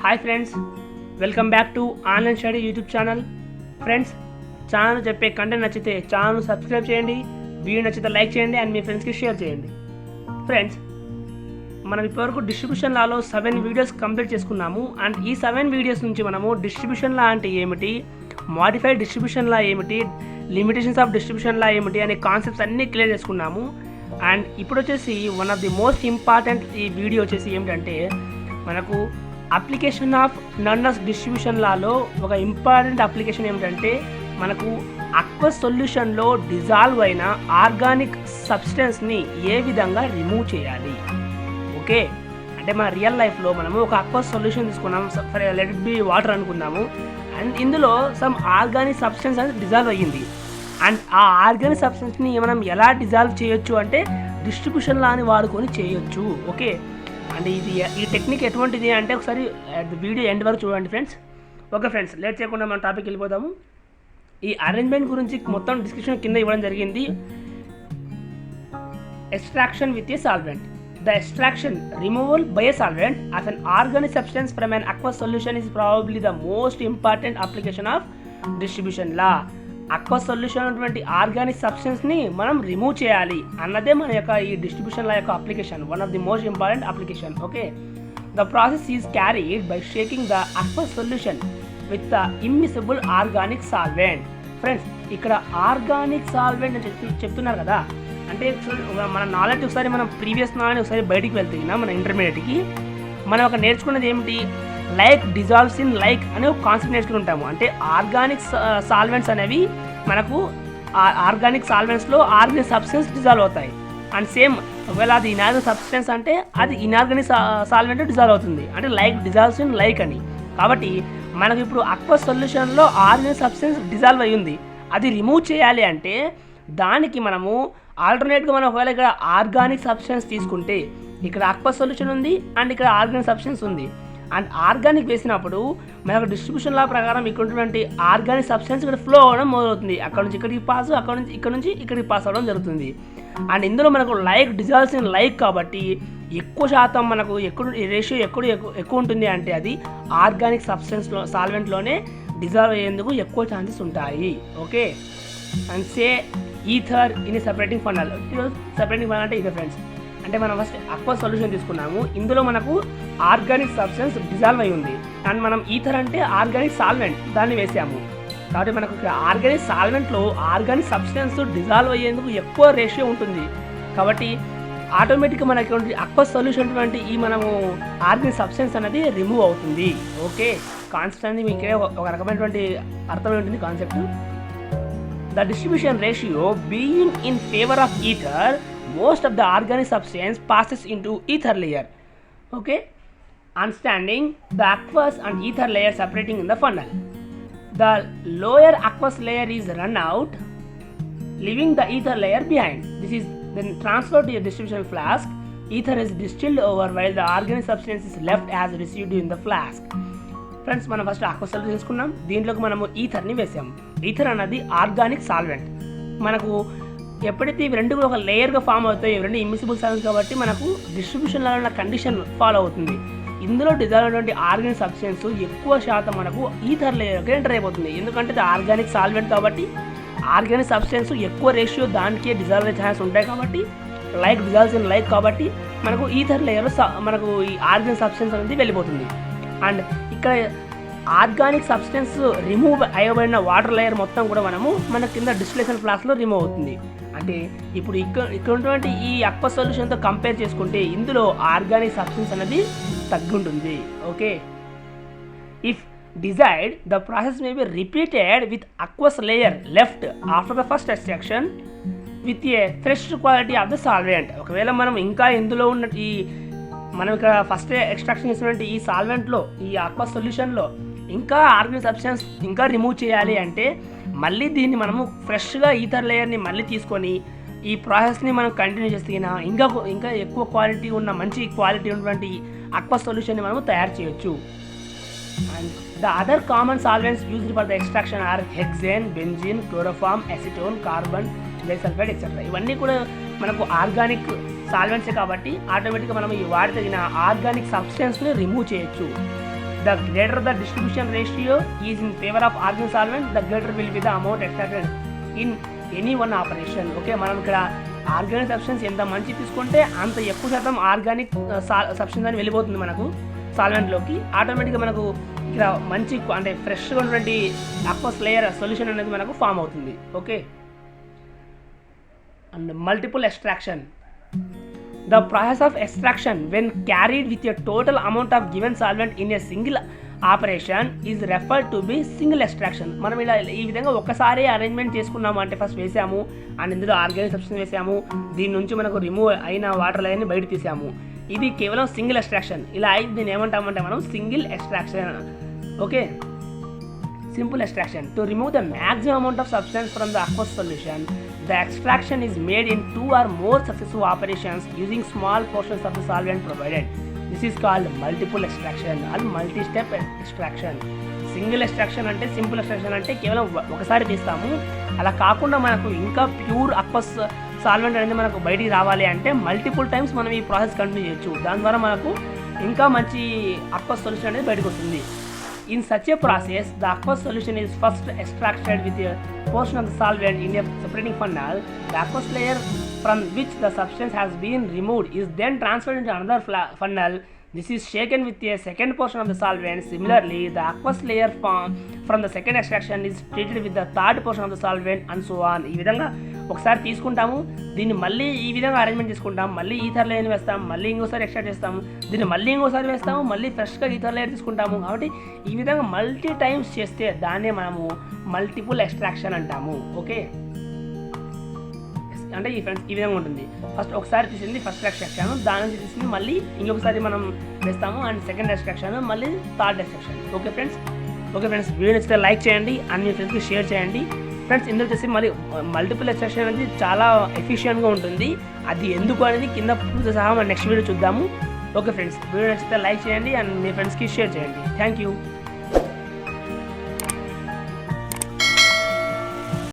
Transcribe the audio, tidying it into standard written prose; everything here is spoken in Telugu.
Hi friends, welcome back to online study YouTube channel. Friends, channel చెప్పే కంటెంట్ నచ్చితే ఛానల్ సబ్స్క్రైబ్ చేయండి, వీడియో నచ్చితే లైక్ చేయండి అండ్ మీ ఫ్రెండ్స్కి షేర్ చేయండి. ఫ్రెండ్స్, మనం ఇప్పటివరకు డిస్ట్రిబ్యూషన్ లాలో 7 వీడియోస్ కంప్లీట్ చేసుకున్నాము. అండ్ ఈ 7 వీడియోస్ నుంచి మనము డిస్ట్రిబ్యూషన్ లా అంటే ఏమిటి, మాడిఫైడ్ డిస్ట్రిబ్యూషన్ లా ఏమిటి, లిమిటేషన్స్ ఆఫ్ డిస్ట్రిబ్యూషన్ లా ఏమిటి అనే కాన్సెప్ట్స్ అన్నీ క్లియర్ చేసుకున్నాము. అండ్ ఇప్పుడు వచ్చేసి one of the most important ఈ వీడియో వచ్చేసి ఏమిటంటే, మనకు అప్లికేషన్ ఆఫ్ నన్నస్ డిస్ట్రిబ్యూషన్ లాలో ఒక ఇంపార్టెంట్ అప్లికేషన్ ఏమిటంటే, మనకు అక్వస్ సొల్యూషన్లో డిజాల్వ్ అయిన ఆర్గానిక్ సబ్స్టెన్స్ని ఏ విధంగా రిమూవ్ చేయాలి. ఓకే, అంటే మన రియల్ లైఫ్లో మనము ఒక అక్వస్ సొల్యూషన్ తీసుకున్నాము, లెట్ ఇట్ బి వాటర్ అనుకున్నాము. అండ్ ఇందులో సమ్ ఆర్గానిక్ సబ్స్టెన్స్ అనేది డిజాల్వ్ అయ్యింది. అండ్ ఆ ఆర్గానిక్ సబ్స్టెన్స్ని మనం ఎలా డిజాల్వ్ చేయొచ్చు అంటే డిస్ట్రిబ్యూషన్ లాని వాడుకొని చేయొచ్చు. ఓకే, అండ్ ఈ టెక్నిక్ ఎటువంటిది అంటే ఒకసారి వీడియో ఎండ్ వరకు చూడండి ఫ్రెండ్స్. ఓకే ఫ్రెండ్స్, లేట్ చేయకుండా మన టాపిక్ వెళ్ళిపోదాము. ఈ అరేంజ్మెంట్ గురించి మొత్తం డిస్క్రిప్షన్ కింద ఇవ్వడం జరిగింది. Extraction with A solvent. The extraction, removal by a solvent of an organic substance from an aqueous solution is probably the most important application of distribution law. aqueous solution అటువంటి ఆర్గానిక్ సబ్స్టెన్స్ని మనం రిమూవ్ చేయాలి అన్నదే మన యొక్క ఈ డిస్ట్రిబ్యూషన్ లా యొక్క application, one of the most important application. Okay, the process is carried by shaking the aqueous solution with the immiscible organic solvent. Friends, ఇక్కడ ఆర్గానిక్ సాల్వెంట్ అని చెప్తున్నారు కదా, అంటే మన నాలెడ్జ్ ఒకసారి మనం ప్రీవియస్ నాలెడ్జ్ ఒకసారి బయటికి వెళ్తున్నా మన ఇంటర్మీడియట్కి మనం ఒక నేర్చుకున్నది ఏమిటి, లైక్ డిజాల్వ్స్ ఇన్ లైక్ అనే ఒక కాన్సెప్ట్ నేర్చుకుని ఉంటాము. అంటే ఆర్గానిక్ సాల్వెంట్స్ అనేవి మనకు ఆర్గానిక్ సాల్వెంట్స్లో ఆర్గానిక్ సబ్స్టెన్స్ డిజాల్వ్ అవుతాయి. అండ్ సేమ్ ఒకవేళ అది ఇనార్గానిక్ సబ్స్టెన్స్ అంటే అది ఇనార్గానిక్ సాల్వెంట్ డిజాల్వ్ అవుతుంది. అంటే లైక్ డిజాల్వ్స్ ఇన్ లైక్ అని. కాబట్టి మనకు ఇప్పుడు అక్వస్ సొల్యూషన్లో ఆర్గానిక్ సబ్స్టెన్స్ డిజాల్వ్ అయ్యింది, అది రిమూవ్ చేయాలి అంటే దానికి మనము ఆల్టర్నేట్గా మనం ఒకవేళ ఇక్కడ ఆర్గానిక్ సబ్స్టెన్స్ తీసుకుంటే, ఇక్కడ అక్వస్ సొల్యూషన్ ఉంది అండ్ ఇక్కడ ఆర్గానిక్ సబ్స్టెన్స్ ఉంది. అండ్ ఆర్గానిక్ వేసినప్పుడు మనకు డిస్ట్రిబ్యూషన్ లా ప్రకారం ఇక్కడ ఉన్నటువంటి ఆర్గానిక్ సబ్స్టెన్స్ ఇక్కడ ఫ్లో అవ్వడం మొదలవుతుంది. అక్కడ నుంచి ఇక్కడికి పాస్, ఇక్కడ నుంచి ఇక్కడికి పాస్ అవ్వడం జరుగుతుంది. అండ్ ఇందులో మనకు లైక్ డిజాల్వ్స్ ఇన్ లైక్ కాబట్టి ఎక్కువ శాతం మనకు రేషియో ఎక్కువ ఉంటుంది. అంటే అది ఆర్గానిక్ సబ్స్టెన్స్లో సాల్వెంట్లోనే డిజాల్వ్ అయ్యేందుకు ఎక్కువ ఛాన్సెస్ ఉంటాయి. Okay, and say ether in separating funnel. Separating funnel అంటే ఇదే ఫ్రెండ్స్, అంటే మనం ఫస్ట్ అక్వస్ సొల్యూషన్ తీసుకున్నాము, ఇందులో మనకు ఆర్గానిక్ సబ్స్టెన్స్ డిజాల్వ్ అయి ఉంది. అండ్ మనం ఈథర్ అంటే ఆర్గానిక్ సాల్వెంట్, దాన్ని వేసాము. కాబట్టి మనకు ఆర్గానిక్ సాల్వెంట్లో ఆర్గానిక్ సబ్స్టెన్స్ డిజాల్వ్ అయ్యేందుకు ఎక్కువ రేషియో ఉంటుంది. కాబట్టి ఆటోమేటిక్గా మనకి అక్వస్ సొల్యూషన్ వంటి ఈ మనము ఆర్గానిక్ సబ్స్టెన్స్ అనేది రిమూవ్ అవుతుంది. ఓకే, కాన్సెప్ట్ అనేది మీకే ఒక రకమైనటువంటి అర్థమై ఉంటుంది concept. The distribution ratio being in favor of ether, most of the organic substance passes into ether layer. Okay, understanding the aqueous and ether layer separating in the funnel. The lower aqueous layer is run out, leaving the ether layer behind. This is then transferred to a distribution flask. Ether is distilled over while the organic substance is left as residue in the flask. Friends, మనం ఫస్ట్ అక్వస్ సొల్యూషన్ తీసుకున్నాం, దీంట్లోకి మనము ఈథర్ని వేసాము. ఈథర్ అన్నది ఆర్గానిక్ సాల్వెంట్. మనకు ఎప్పుడైతే ఇవి రెండు ఒక లేయర్గా ఫామ్ అవుతాయి, ఇవి రెండు ఇమ్మిసిబుల్ సాల్వెంట్ కాబట్టి మనకు డిస్ట్రిబ్యూషన్లో ఉన్న కండిషన్ ఫాలో అవుతుంది. ఇందులో డిజాల్వ్ అయినటువంటి ఆర్గానిక్ సబ్స్టెన్స్ ఎక్కువ శాతం మనకు ఈథర్ లేయర్కి ఎంటర్ అయిపోతుంది. ఎందుకంటే ఇది ఆర్గానిక్ సాల్వెంట్ కాబట్టి ఆర్గానిక్ సబ్స్టెన్స్ ఎక్కువ రేషియో దానికే డిజాల్వ్ అయ్యే ఛాన్స్ ఉంటాయి. కాబట్టి లైక్ డిజాల్వ్స్ ఇన్ లైక్ కాబట్టి మనకు ఈథర్ లేయర్ మనకు ఈ ఆర్గానిక్ సబ్స్టెన్స్ అనేది వెళ్ళిపోతుంది. అండ్ ఇక్కడ ఆర్గానిక్ సబ్స్టెన్స్ రిమూవ్ అయ్యబడిన వాటర్ లేయర్ మొత్తం కూడా మన కింద డిస్టిలేషన్ ఫ్లాస్క్లో రిమూవ్ అవుతుంది. అంటే ఇప్పుడు ఇక్కడ ఉన్నటువంటి ఈ అక్వస్ సొల్యూషన్తో కంపేర్ చేసుకుంటే ఇందులో ఆర్గానిక్ సబ్స్టెన్స్ అనేది తగ్గుంటుంది. Okay, if desired the process may be repeated with aqueous layer left after the first extraction with a fresh quality of the solvent. ఒకవేళ మనం ఇంకా ఇందులో ఉన్న మనం ఇక్కడ ఫస్ట్ ఎక్స్ట్రాక్షన్ చేసినటువంటి ఈ సాల్వెంట్లో, ఈ అక్వస్ సొల్యూషన్లో ఇంకా ఆర్గానిక్ సబ్స్టెన్స్ ఇంకా రిమూవ్ చేయాలి అంటే మళ్ళీ దీన్ని మనము ఫ్రెష్గా ఈథర్ లేయర్ని మళ్ళీ తీసుకొని ఈ ప్రాసెస్ని మనం కంటిన్యూ చేస్తే ఇంకా ఎక్కువ క్వాలిటీ ఉన్న మంచి క్వాలిటీ ఉన్నటువంటి అక్వస్ సొల్యూషన్ని మనము తయారు చేయొచ్చు. And the other common solvents used for the extraction are hexane, benzene, chloroform, acetone, carbon, disulphide etcetera. ఇవన్నీ కూడా మనకు ఆర్గానిక్ సాల్వెంట్సే కాబట్టి ఆటోమేటిక్గా మనం ఈ వాడి తగిన ఆర్గానిక్ సబ్స్టెన్స్ని రిమూవ్ చేయొచ్చు. The greater the distribution ratio is in favor of organic solvent, the greater will be the amount extracted in any one operation. Okay, మనం ఇక్కడ ఆర్గానిక్ సబ్స్టెన్స్ ఎంత మంచి తీసుకుంటే అంత ఎక్కువ శాతం ఆర్గానిక్ సబ్స్టెన్స్ అని వెళ్ళిపోతుంది మనకు సాల్వెంట్లోకి. ఆటోమేటిక్గా మనకు ఇక్కడ మంచి అంటే ఫ్రెష్గా ఉన్నటువంటి అక్వస్ లేయర్ సొల్యూషన్ అనేది మనకు ఫామ్ అవుతుంది. Okay, and multiple extraction. The process of extraction when carried with a total amount of given solvent in a single operation is referred to be single extraction. మనం ఇలా ఈ విధంగా ఒక్కసారి అరేంజ్మెంట్ చేసుకున్నాము అంటే ఫస్ట్ వేసాము అండ్ ఇందులో ఆర్గానిక్ సబ్స్టెన్స్ వేసాము, దీని నుంచి మనకు రిమూవ్ అయిన వాటర్ లైన్ని బయట తీసాము, ఇది కేవలం సింగిల్ ఎక్స్ట్రాక్షన్. ఇలా అయితే దీన్ని ఏమంటామంటే మనం single extraction. Okay, simple extraction. To remove the maximum amount of substance from the aqueous solution, the extraction is made in 2 or more successive operations using small portions of the solvent provided. This is called multiple extraction or multi-step extraction. Single extraction అంటే సింపుల్ ఎక్స్ట్రాక్షన్ అంటే కేవలం ఒకసారి తీస్తాము. అలా కాకుండా మనకు ఇంకా ప్యూర్ అక్వస్ సాల్వెంట్ అనేది మనకు బయటికి రావాలి అంటే మల్టిపుల్ టైమ్స్ మనం ఈ ప్రాసెస్ కంటిన్యూ చేయొచ్చు. దాని ద్వారా మనకు ఇంకా మంచి అక్వస్ సొల్యూషన్ అనేది బయటకు వస్తుంది. In such a process, the aqueous solution is first extracted with a portion of the solvent in a separating funnel. The aqueous layer from which the substance has been removed is then transferred into another funnel. This is shaken with a second portion of the solvent. Similarly, the aqueous layer from the second extraction is treated with the third portion of the solvent and so on. ఈ విధంగా ఒకసారి తీసుకుంటాము, దీన్ని మళ్ళీ ఈ విధంగా అరేంజ్మెంట్ చేసుకుంటాం, మళ్ళీ ఈథర్ లేయర్ వేస్తాం, మళ్ళీ ఇంకోసారి ఎక్స్ట్రాక్ట్ చేస్తాము, దీన్ని మళ్ళీ ఇంకోసారి వేస్తాము, మళ్ళీ ఫ్రెష్గా ఈథర్ లేయర్ తీసుకుంటాము. కాబట్టి ఈ విధంగా మల్టీ టైమ్స్ చేస్తే దాన్నే మనము మల్టిపుల్ ఎక్స్ట్రాక్షన్ అంటాము. ఓకే, అంటే ఈ ఫ్రెండ్స్ ఈ విధంగా ఉంటుంది. ఫస్ట్ ఒకసారి తీసింది ఫస్ట్ ఎక్స్ట్రాక్షన్, దాని నుంచి తీసింది మళ్ళీ ఇంకొకసారి మనం వేస్తాము అండ్ సెకండ్ ఎక్స్ట్రాక్షన్, మళ్ళీ third extraction. Okay friends, video నచ్చితే లైక్ చేయండి అండ్ మీ ఫ్రెండ్స్కి షేర్ చేయండి. ఫ్రెండ్స్ ఇందులో వచ్చేసి మళ్ళీ మల్టిపుల్ ఎక్స్ట్రాక్షన్ అనేది చాలా ఎఫిషియెంట్గా ఉంటుంది. అది ఎందుకు అనేది కింద పూర్తి సహా మనం నెక్స్ట్ వీడియో చూద్దాము. ఓకే ఫ్రెండ్స్, వీడియో నచ్చితే లైక్ చేయండి అండ్ మీ ఫ్రెండ్స్కి షేర్ చేయండి. Thank you.